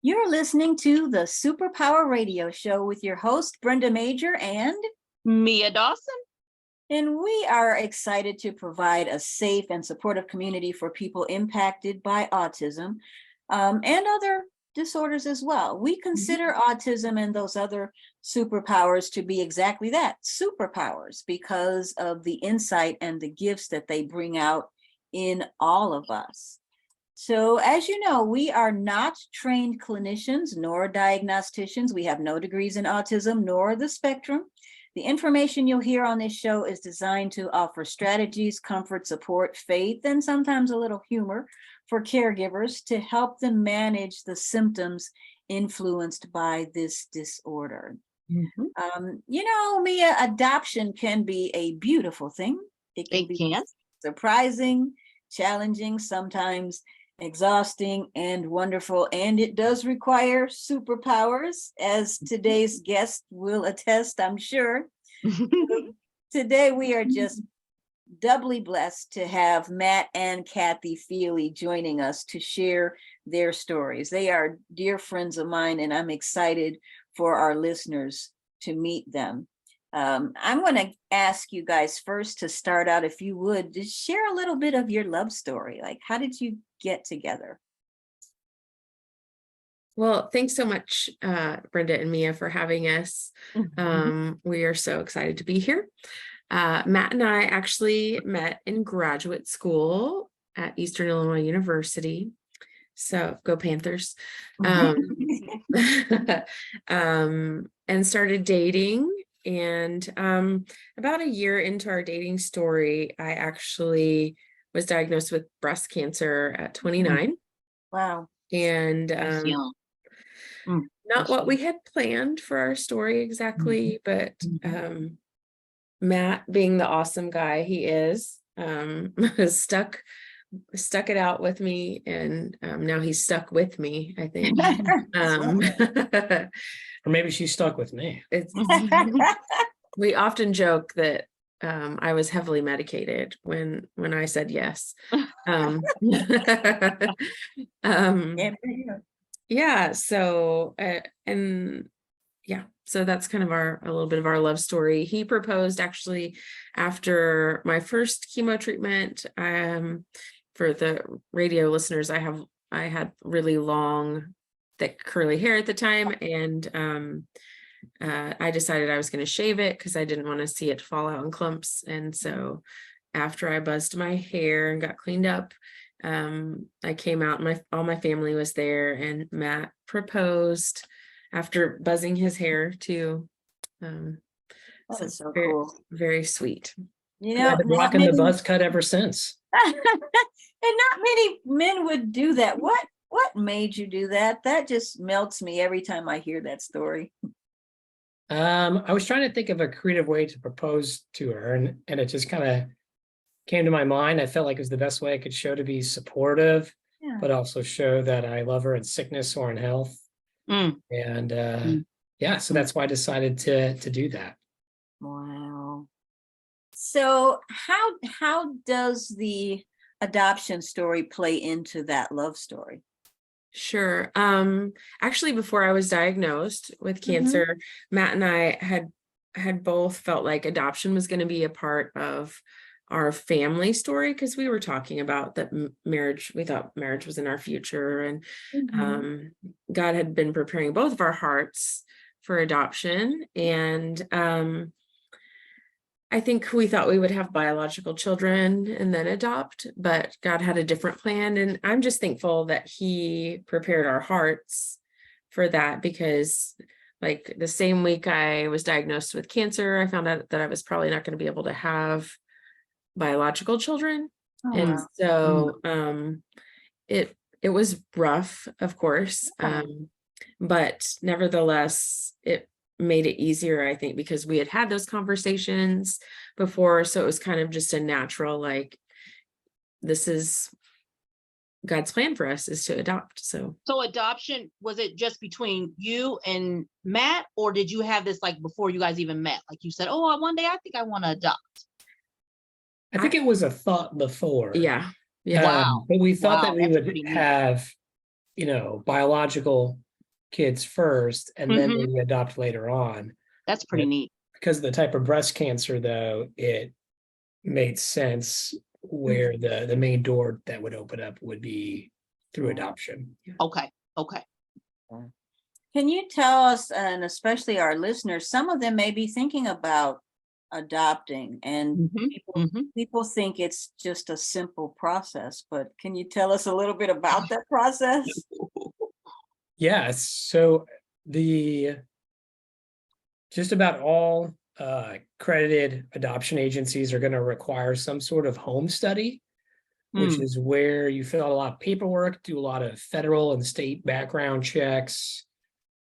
You're listening to the Superpower Radio Show with your host, Brenda Major, and Mia Dawson. And we are excited to provide a safe and supportive community for people impacted by autism and other disorders as well. We consider autism and those other superpowers to be exactly that, superpowers, because of the insight and the gifts that they bring out in all of us. So as you know, we are not trained clinicians nor diagnosticians. We have no degrees in autism nor the spectrum. The information you'll hear on this show is designed to offer strategies, comfort, support, faith, and sometimes a little humor for caregivers to help them manage the symptoms influenced by this disorder. Mia, adoption can be a beautiful thing. It can be surprising, challenging, sometimes exhausting and wonderful, and it does require superpowers, as today's guest will attest, I'm sure. Today we are just doubly blessed to have Matt and Cathy Feely joining us to share their stories. They are dear friends of mine, and I'm excited for our listeners to meet them. I'm going to ask you guys first to start out, if you would, just share a little bit of your love story. Like, how did you get together? Well, thanks so much, Brenda and Mia, for having us. We are so excited to be here. Matt and I actually met in graduate school at Eastern Illinois University. So go Panthers. And started dating. And about a year into our dating story, I actually was diagnosed with breast cancer at 29. Wow. And not what we had planned for our story exactly, but Matt, being the awesome guy he is, stuck it out with me, and now he's stuck with me, I think. Or maybe she's stuck with me. We often joke that I was heavily medicated when I said yes. Yeah. So so that's kind of a little bit of our love story. He proposed actually after my first chemo treatment. For the radio listeners, I had really long, thick curly hair at the time, and I decided I was going to shave it because I didn't want to see it fall out in clumps. And so after I buzzed my hair and got cleaned up, I came out, all my family was there, and Matt proposed after buzzing his hair too. That is so very, cool. Very sweet. I've been rocking the buzz cut ever since. And not many men would do that. What made you do that? That just melts me every time I hear that story. I was trying to think of a creative way to propose to her, and it just kind of came to my mind. I felt like it was the best way I could show to be supportive, but also show that I love her in sickness or in health. And so that's why I decided to do that. Wow. So how does the adoption story play into that love story? Sure. Actually, before I was diagnosed with cancer, Matt and I had both felt like adoption was going to be a part of our family story, because we were talking about that marriage. We thought marriage was in our future, and God had been preparing both of our hearts for adoption. And I think we thought we would have biological children and then adopt, but God had a different plan. And I'm just thankful that He prepared our hearts for that, because like the same week I was diagnosed with cancer, I found out that I was probably not going to be able to have biological children. And so it was rough, of course, but nevertheless, it made it easier, I think, because we had those conversations before. So it was kind of just a natural, like, this is God's plan for us, is to adopt. So adoption, was it just between you and Matt, or did you have this like before you guys even met? Like you said, one day I think I want to adopt. I think it was a thought before. Yeah. Wow. But we thought that we would pretty neat. have, biological kids first and then Mhm. maybe adopt later on. That's pretty neat. Because of the type of breast cancer, though, it made sense where the main door that would open up would be through adoption. Okay. Okay. Can you tell us, and especially our listeners, some of them may be thinking about adopting, and Mhm. people think it's just a simple process, but can you tell us a little bit about that process? Yeah, so just about all accredited adoption agencies are going to require some sort of home study, which Mm. is where you fill out a lot of paperwork, do a lot of federal and state background checks,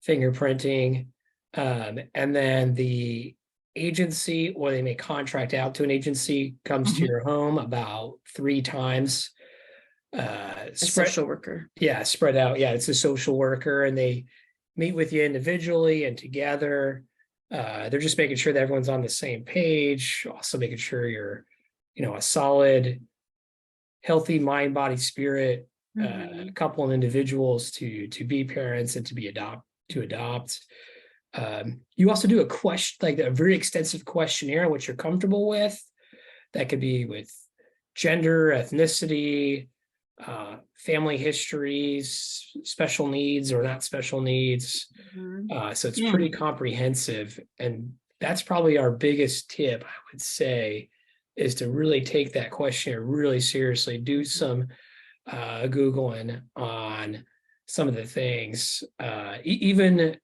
fingerprinting, and then the agency, or they may contract out to an agency, comes to Mhm. your home about 3 times. A Spread, social worker. yeah, spread out. Yeah, it's a social worker, and they meet with you individually and together. They're just making sure that everyone's on the same page, also making sure you're, a solid, healthy mind, body, spirit couple and individuals to be parents and to adopt. You also do a question, like a very extensive questionnaire, which you're comfortable with. That could be with gender, ethnicity, family histories, special needs or not special needs. So it's pretty comprehensive. And that's probably our biggest tip, I would say, is to really take that questionnaire really seriously, do some Googling on some of the things. Even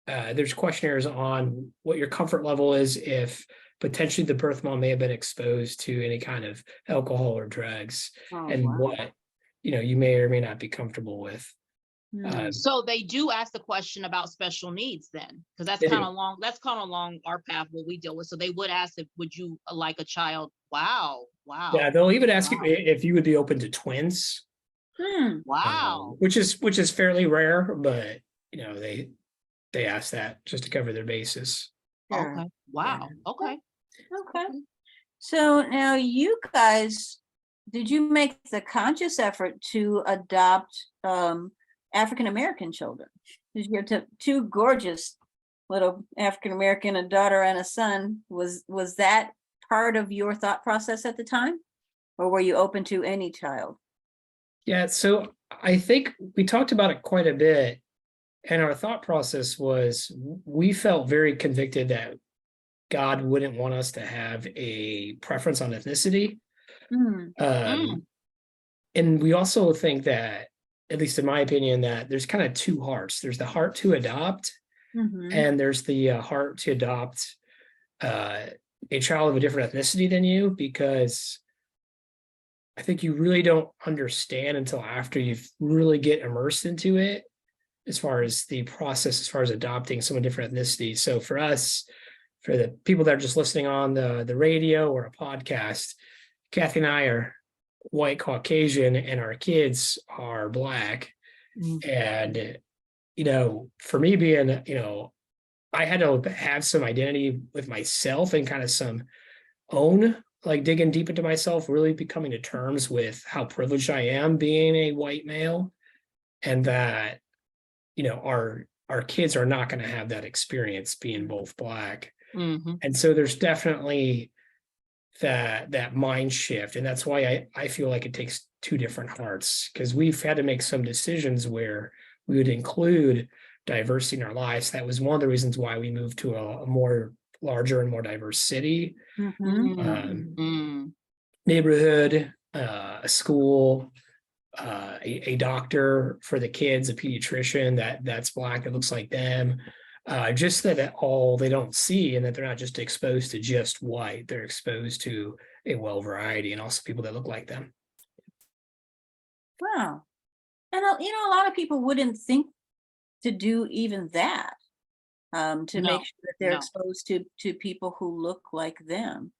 there's questionnaires on what your comfort level is if potentially the birth mom may have been exposed to any kind of alcohol or drugs, and what you may or may not be comfortable with. So they do ask the question about special needs then, because that's They kind do. of long. That's kind of along our path what we deal with. So they would ask if would you like a child? Wow. Yeah, they'll even ask if you would be open to twins, Wow. which is fairly rare, but they ask that just to cover their bases. Sure. Okay. Wow. Okay. Okay. So now you guys, did you make the conscious effort to adopt African American children? Because you're two gorgeous little African American, a daughter and a son. Was that part of your thought process at the time, or were you open to any child? Yeah, so I think we talked about it quite a bit, and our thought process was we felt very convicted that God wouldn't want us to have a preference on ethnicity. And we also think that, at least in my opinion, that there's kind of two hearts. There's the heart to adopt, and there's the heart to adopt a child of a different ethnicity than you, because I think you really don't understand until after you really get immersed into it, as far as the process, as far as adopting someone different ethnicity. So for us, for the people that are just listening on the radio or a podcast, Cathy and I are white Caucasian, and our kids are Black. And, for me being, I had to have some identity with myself and kind of some own, like digging deep into myself, really becoming to terms with how privileged I am being a white male, and that, our kids are not going to have that experience being both Black. And so there's definitely that mind shift. And that's why I feel like it takes two different hearts, because we've had to make some decisions where we would include diversity in our lives. That was one of the reasons why we moved to a more larger and more diverse city, neighborhood, a school, a doctor for the kids, a pediatrician that's Black, that looks like them. Just that all they don't see, and that they're not just exposed to just white, they're exposed to a well variety, and also people that look like them. Wow. And a lot of people wouldn't think to do even that, to make sure that they're exposed to people who look like them.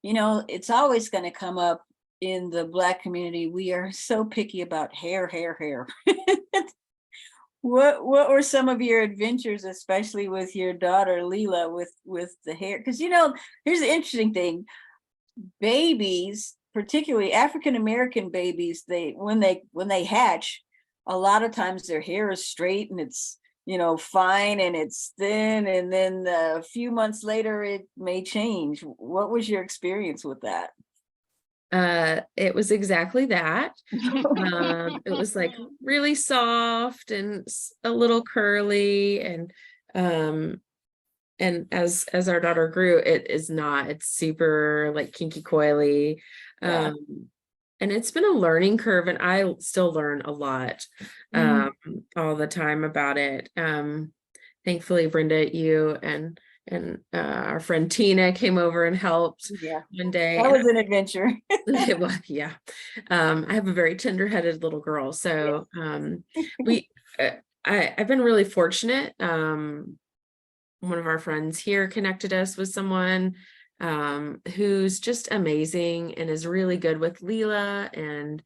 It's always going to come up in the Black community. We are so picky about hair. What were some of your adventures, especially with your daughter Leela, with the hair? Because here's the interesting thing: babies, particularly African American babies, when they hatch, a lot of times their hair is straight and it's, fine and it's thin, and then a few months later it may change. What was your experience with that? It was exactly that. It was like really soft and a little curly, and as our daughter grew, it's super like kinky coily. Yeah. And it's been a learning curve, and I still learn a lot all the time about it. Thankfully, Brenda, you and our friend Tina came over and helped Yeah, one day. that was an adventure. Well, yeah. I have a very tender-headed little girl, so we I've been really fortunate. One of our friends here connected us with someone who's just amazing and is really good with Leela, and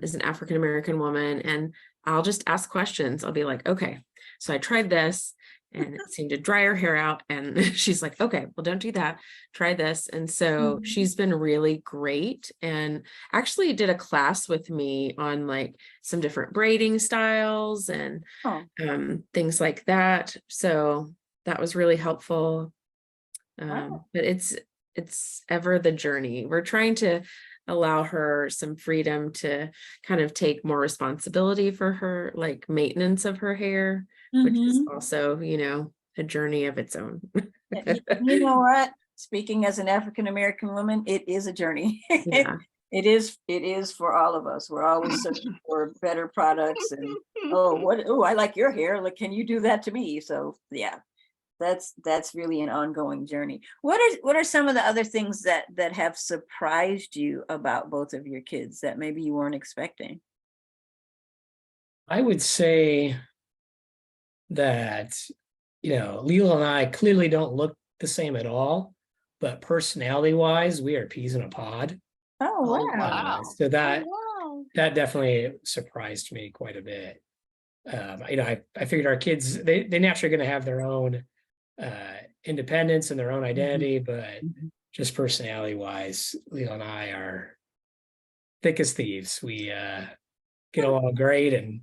is an African American woman. And I'll just ask questions. I'll be like, okay, so I tried this and it seemed to dry her hair out. And she's like, okay, well, don't do that. Try this. And so she's been really great, and actually did a class with me on like some different braiding styles and Oh, things like that. So that was really helpful. wow. But it's ever the journey. We're trying to allow her some freedom to kind of take more responsibility for her like maintenance of her hair, which is also, a journey of its own. You know what? Speaking as an African American woman, it is a journey. Yeah. It is for all of us. We're always searching for better products, and I like your hair. Like, can you do that to me? So yeah, that's really an ongoing journey. What are some of the other things that have surprised you about both of your kids that maybe you weren't expecting? I would say that, Leela and I clearly don't look the same at all, but personality wise, we are peas in a pod. Oh, Oh, wow. wow. So that Wow. that definitely surprised me quite a bit. I figured our kids, they naturally going to have their own independence and their own identity, but just personality wise, Leela and I are thick as thieves. We get along great, and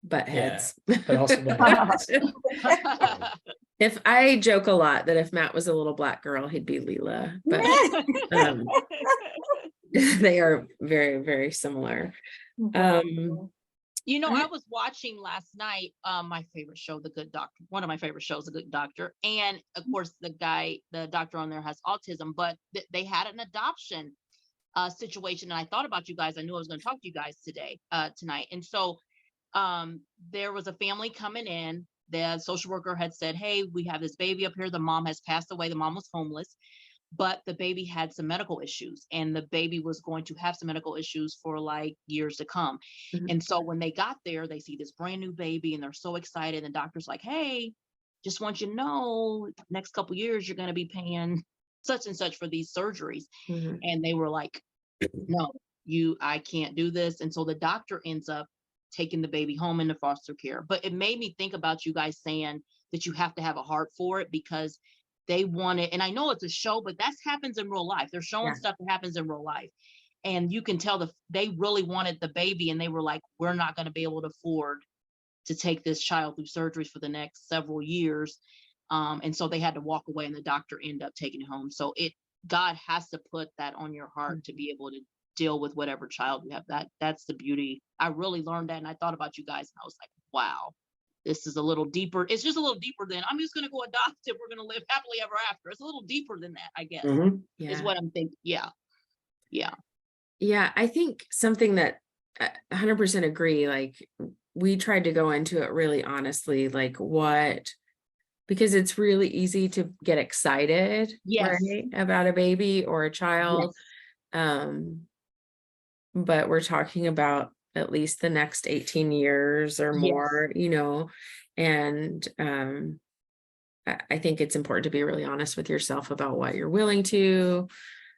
Butt heads. but also butt heads. If I joke a lot that if Matt was a little black girl, he'd be Leela, but they are very, very similar. I was watching last night my favorite show, The Good Doctor. One of my favorite shows, The Good Doctor. And of course, the doctor on there has autism, but they had an adoption situation. And I thought about you guys. I knew I was going to talk to you guys tonight. And so there was a family coming in. The social worker had said, hey, we have this baby up here. The mom has passed away. The mom was homeless, but the baby had some medical issues, and the baby was going to have some medical issues for like years to come. And so when they got there, they see this brand new baby and they're so excited. And the doctor's like, hey, just want you to know, next couple years, you're going to be paying such and such for these surgeries. And they were like, no, I can't do this. And so the doctor ends up taking the baby home into foster care. But it made me think about you guys saying that you have to have a heart for it, because they want it. And I know it's a show, but that happens in real life. They're showing stuff that happens in real life. And you can tell they really wanted the baby, and they were like, we're not going to be able to afford to take this child through surgeries for the next several years. And so they had to walk away, and the doctor ended up taking it home. So God has to put that on your heart to be able to deal with whatever child you have. That's the beauty. I really learned that, and I thought about you guys, and I was like, wow, this is a little deeper. It's just a little deeper than I'm just going to go adopt it. We're going to live happily ever after. It's a little deeper than that, I guess, is what I'm thinking. Yeah. I think something that I 100% agree. Like, we tried to go into it really honestly, like because it's really easy to get excited, right, about a baby or a child. But we're talking about at least the next 18 years or more, and I think it's important to be really honest with yourself about what you're willing to,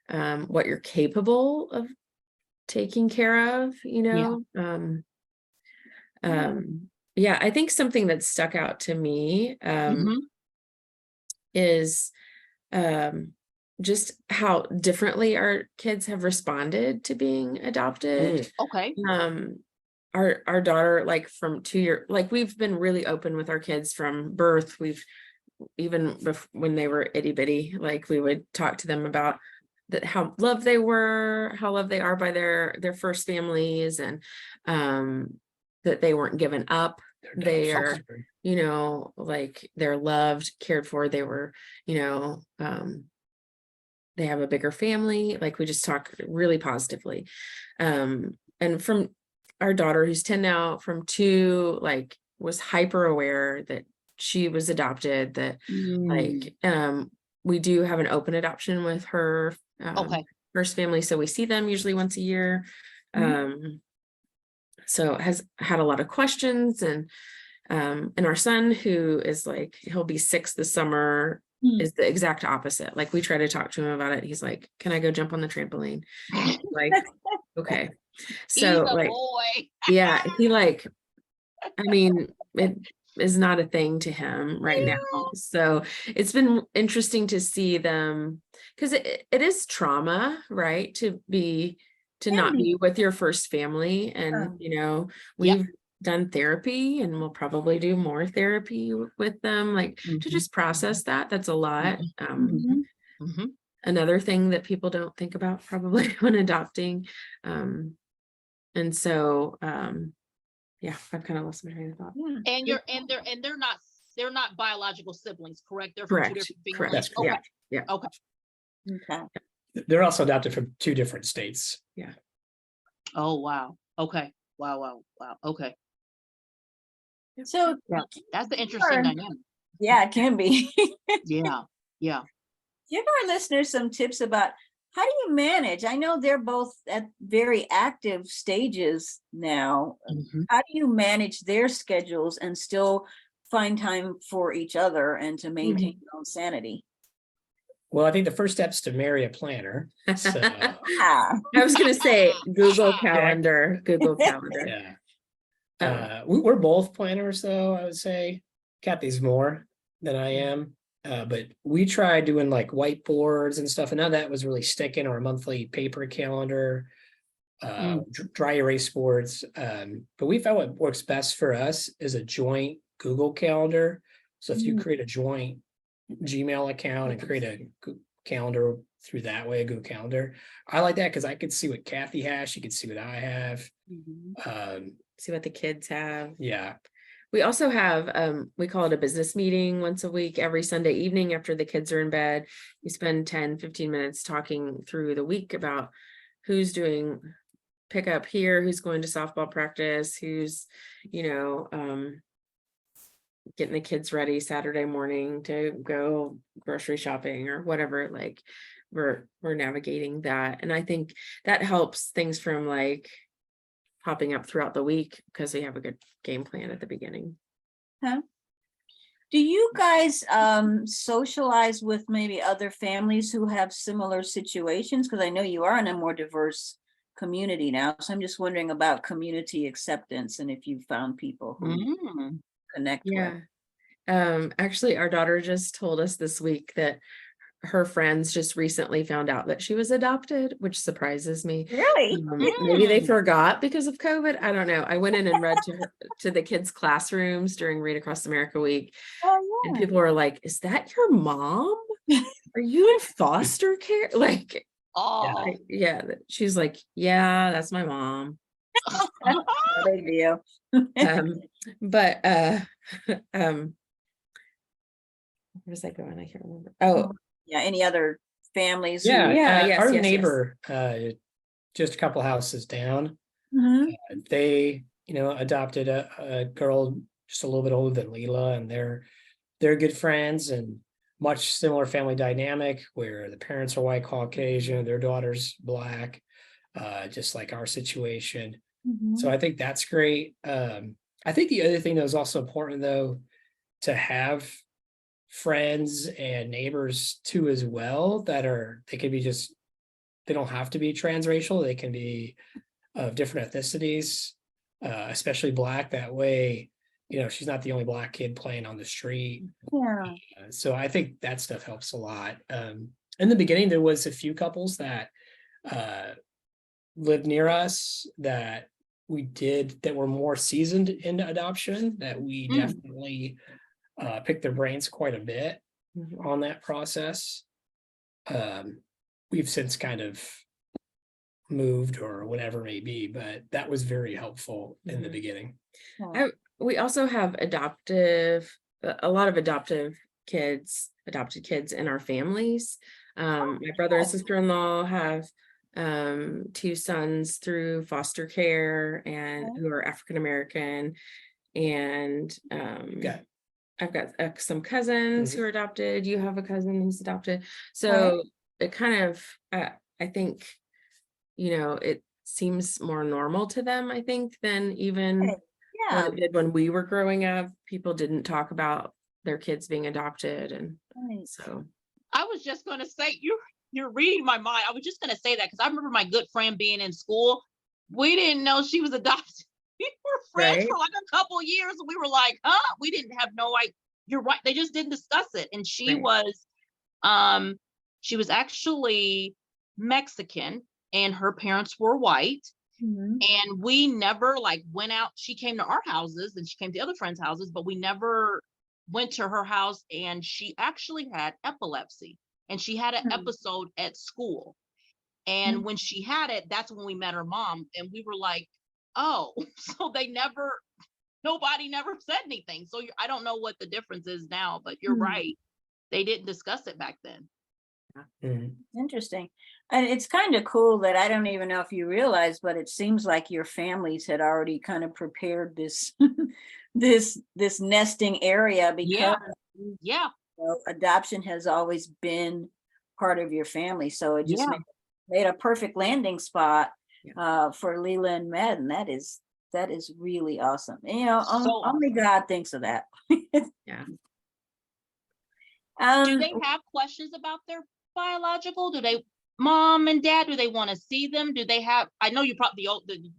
what you're capable of taking care of, I think something that stuck out to me is just how differently our kids have responded to being adopted. Okay. our daughter, like from 2 year, like we've been really open with our kids from birth. We've even when they were itty bitty, like we would talk to them about that, how loved they were, how loved they are by their first families, and that they weren't given up. They are, you know, like they're loved, cared for. They were, you know, they have a bigger family. Like we just talk really positively. And from our daughter, who's 10 now, from 2, like was hyper aware that she was adopted, that like we do have an open adoption with her first family, so we see them usually once a year. So has had a lot of questions, and our son, who is like, he'll be 6 this summer, is the exact opposite. Like we try to talk to him about it, he's like, can I go jump on the trampoline? Like, okay. So like, boy. yeah, he like, I mean, it is not a thing to him right now. So it's been interesting to see them, because it is trauma, right? To not be with your first family. And, you know, we've done therapy, and we'll probably do more therapy with them, like to just process that. That's a lot. Another thing that people don't think about probably when adopting. And so, yeah, I've kind of lost my train of thought. And they're not biological siblings, correct? They're from 2 different families. That's correct. Yeah. Okay. They're also adopted from 2 different states. Yeah. Oh, wow. Okay. Wow. Okay. So That's the interesting dynamic. yeah, it can be. Yeah. Give our listeners some tips about how do you manage? I know they're both at very active stages now. How do you manage their schedules and still find time for each other and to maintain your own sanity? Well, I think the first step is to marry a planner. So, I was going to say Google Calendar. Google Calendar. Yeah. We're both planners, though, I would say. Kathy's more than I am. But we tried doing like whiteboards and stuff, and none of that was really sticking, or a monthly paper calendar, dry erase boards. But we found what works best for us is a joint Google Calendar. So if you create a joint Gmail account and create a calendar through that way, a Google Calendar, I like that because I could see what Kathy has, she could see what I have, see what the kids have. Yeah. We also have, we call it a business meeting once a week, every Sunday evening after the kids are in bed. We spend 10-15 minutes talking through the week about who's doing pickup here, who's going to softball practice, who's, you know, getting the kids ready Saturday morning to go grocery shopping or whatever. Like we're navigating that. And I think that helps things from like popping up throughout the week, because we have a good game plan at the beginning. Do you guys socialize with maybe other families who have similar situations? Because I know you are in a more diverse community now. So I'm just wondering about community acceptance and if you found people who connect with. Actually, our daughter just told us this week that her friends just recently found out that she was adopted, which surprises me. Really? Maybe they forgot because of COVID. I don't know. I went in and read to the kids' classrooms during Read Across America Week. And people were like, is that your mom? Are you in foster care? Like, yeah. She's like, yeah, that's my mom. No big deal. But where was I going? I can't remember. Oh, yeah. Any other families? Our neighbor, just a couple houses down, they, you know, adopted a girl just a little bit older than Leela, and they're good friends, and much similar family dynamic where the parents are white Caucasian, their daughter's Black, just like our situation. So I think that's great. I think the other thing that was also important, though, to have friends and neighbors too as well, they could be just, they don't have to be transracial, they can be of different ethnicities, especially Black. That way, you know, she's not the only Black kid playing on the street. So I think that stuff helps a lot. In the beginning, there was a few couples that lived near us that did that were more seasoned into adoption, that we definitely picked their brains quite a bit on that process. We've since kind of moved or whatever it may be, but that was very helpful in the beginning. We also have a lot of adopted kids in our families. My brother and sister-in-law have 2 sons through foster care and who are African American, and I've got some cousins who are adopted. You have a cousin who's adopted, so it kind of I think, it seems more normal to them, I think, than even what it did when we were growing up. People didn't talk about their kids being adopted, and so I was just going to say, you're reading my mind. I was just going to say that because I remember my good friend being in school. We didn't know she was adopted. We were friends for like a couple years, and we were like, huh? We didn't have no idea. You're right. They just didn't discuss it. And she was actually Mexican, and her parents were white. And we never went out. She came to our houses and she came to other friends' houses, but we never went to her house. And she actually had epilepsy, and she had an episode at school. And when she had it, that's when we met her mom, and we were like, oh, so nobody never said anything. So I don't know what the difference is now, but you're right. They didn't discuss it back then. Interesting. And it's kind of cool that I don't even know if you realize, but it seems like your families had already kind of prepared this this nesting area, because adoption has always been part of your family. So it just made a perfect landing spot for Leela and Matt, and that is really awesome. And, only God thinks of that. Do they have questions about their biological? Mom and dad, do they want to see them? Do they have, I know you probably,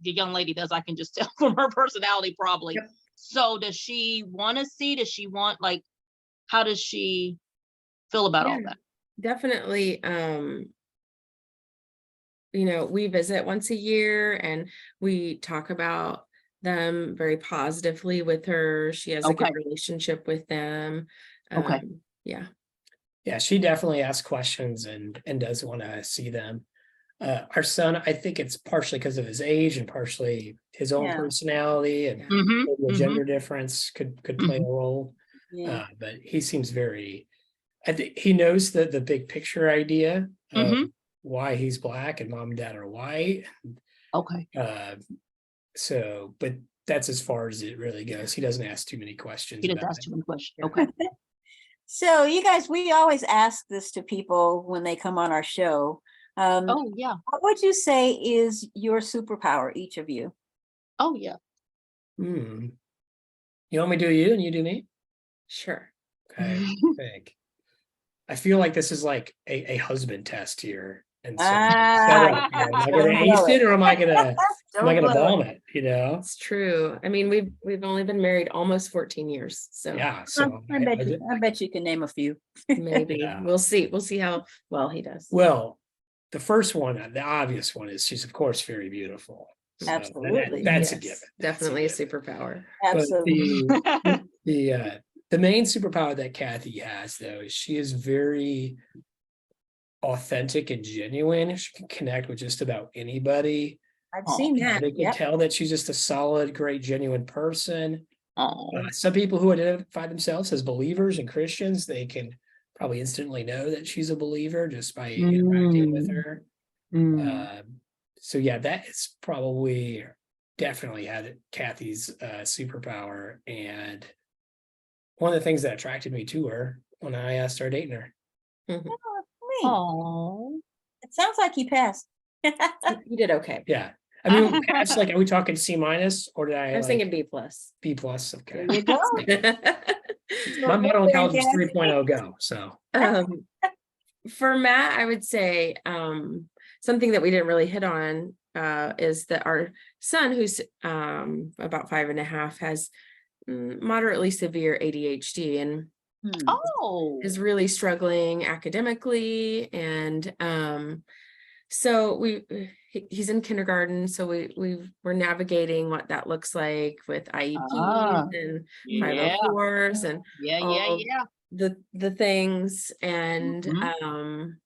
the young lady does, I can just tell from her personality probably. Yep. So does she want to see, does she want, how does she feel about all that? Definitely. We visit once a year and we talk about them very positively with her. She has a good relationship with them. Yeah, she definitely asks questions and does want to see them. Our son, I think it's partially because of his age and partially his own personality, and the gender difference could play a role. But he seems I think he knows the big picture idea of why he's Black and mom and dad are white. So, but that's as far as it really goes. He doesn't ask too many questions. He doesn't ask too many questions. Okay. So you guys, we always ask this to people when they come on our show. What would you say is your superpower, each of you? You want me to do you and you do me? Sure. Okay. I feel like this is like a husband test here. And so am I gonna ace it, or am I gonna bomb it? It's true. I mean, we've only been married almost 14 years. So so I bet you can name a few. Maybe. We'll see how well he does. Well, the first one, the obvious one, is she's of course very beautiful. So absolutely. That's a given. Definitely a superpower. Absolutely. But the main superpower that Cathy has, though, is she is very authentic and genuine. She can connect with just about anybody. I've seen that. They can tell that she's just a solid, great, genuine person. Some people who identify themselves as believers and Christians, they can probably instantly know that she's a believer just by interacting with her. So yeah, that is probably definitely had Cathy's superpower, and one of the things that attracted me to her when I started dating her. Oh, it sounds like he passed. You did okay. Yeah. I mean, it's like, are we talking C-, or did I was thinking B+. B+, okay. There you go. My motto in college was 3.0 go, so. For Matt, I would say something that we didn't really hit on is that our son, who's about 5.5, has moderately severe ADHD and is really struggling academically, and So he's in kindergarten, so we're navigating what that looks like with IEPs and Yeah. 504s and Yeah. all Yeah. the things. And Mhm.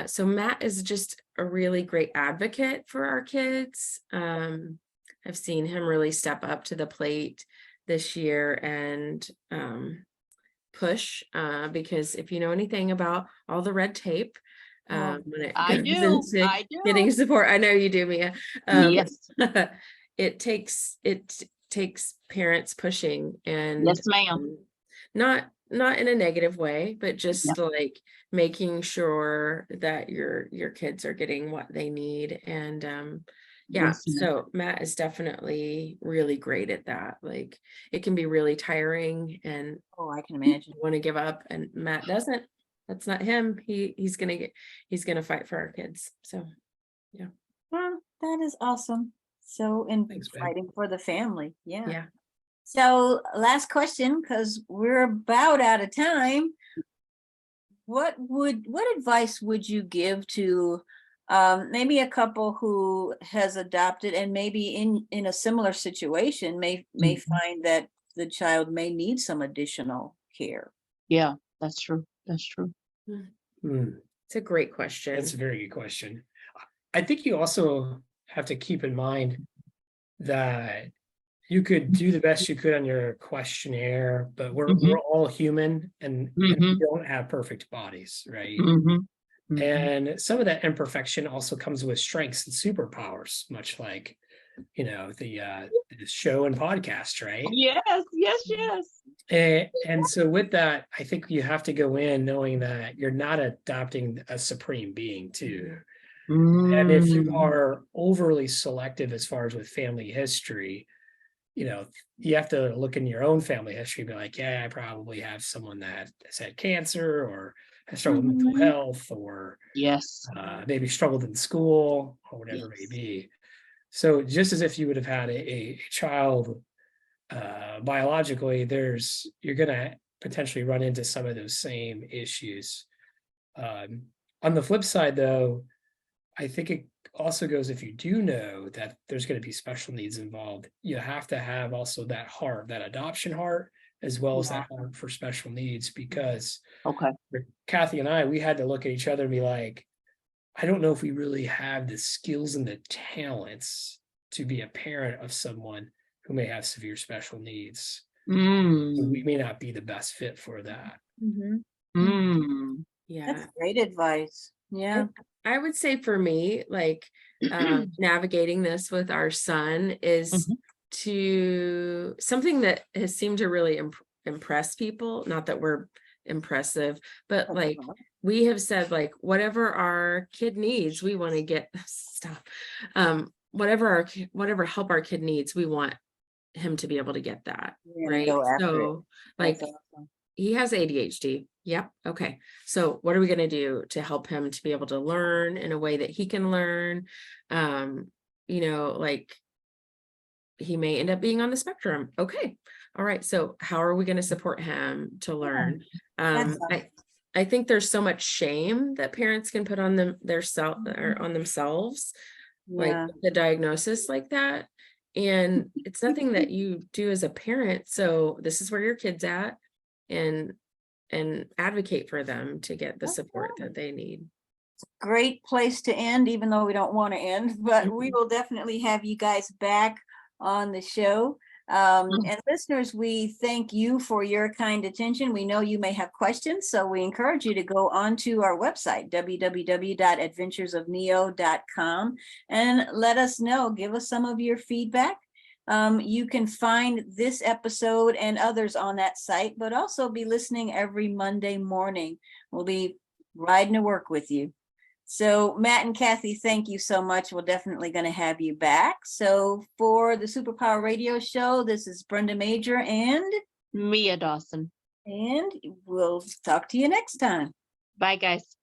so Matt is just a really great advocate for our kids. I've seen him really step up to the plate this year and push, because if you know anything about all the red tape, when it I goes do. into I getting do. support, I know you do, Mia. Yes. It takes parents pushing and Yes, ma'am. not in a negative way, but just Yep. like making sure that your kids are getting what they need. And yeah, Yes, ma'am. so Matt is definitely really great at that. Like it can be really tiring and Oh, I can imagine. want to give up, and Matt doesn't. That's not him. He's gonna fight for our kids. So yeah. Well, that is awesome. So, and Thanks, babe. fighting for the family. Yeah. Yeah. So last question, because we're about out of time. What advice would you give to maybe a couple who has adopted and maybe in a similar situation may Mhm. find that the child may need some additional care? Yeah, that's true. That's true. Hmm. It's a great question. That's a very good question. I think you also have to keep in mind that you could do the best you could on your questionnaire, but we're Mhm. all human and we Mhm. don't have perfect bodies, right? Mhm. Mhm. And some of that imperfection also comes with strengths and superpowers, much like the show and podcast, right? Yes. Yes. Yes. And so with that, I think you have to go in knowing that you're not adopting a supreme being too. And if you Mm. are overly selective as far as with family history, you have to look in your own family history and be like, yeah, I probably have someone that has had cancer or has struggled with mental Mhm. health or Yes. maybe struggled in school or whatever it may Yes. be. So just as if you would have had a child biologically, you're going to potentially run into some of those same issues. On the flip side, though, I think it also goes if you do know that there's going to be special needs involved, you have to have also that heart, that adoption heart, as well as Yeah. that heart for special needs. Because Okay. for Kathy and I, we had to look at each other and be like, I don't know if we really have the skills and the talents to be a parent of someone who may have severe special needs. We Mm. may not be the best fit for that. Mhm. Mm. Yeah. That's great advice. Yeah. I would say for me, like navigating this with our son is Mhm. to something that has seemed to really impress people. Not that we're impressive, but like we have said, like whatever our kid needs, we want to get stuff. Whatever help our kid needs, we want him to be able to get that. Yeah, Right. go after it. So like That's awesome. he has ADHD. Yep. Okay. So what are we going to do to help him to be able to learn in a way that he can learn? Like he may end up being on the spectrum. Okay. All right. So how are we going to support him to learn? That's I think there's so much shame that parents can put on or on themselves, like yeah. the diagnosis like that. And it's nothing that you do as a parent. So this is where your kid's at, and advocate for them to get the support that they need. Great place to end, even though we don't want to end, but we will definitely have you guys back on the show. And listeners, we thank you for your kind attention. We know you may have questions, so we encourage you to go onto our website, www.adventuresofneo.com, and let us know. Give us some of your feedback. You can find this episode and others on that site, but also be listening every Monday morning. We'll be riding to work with you. So Matt and Cathy, thank you so much. We're definitely going to have you back. So for the Superpower Radio Show, this is Brenda Major and Mia Dawson. we'll talk to you next time. Bye, guys.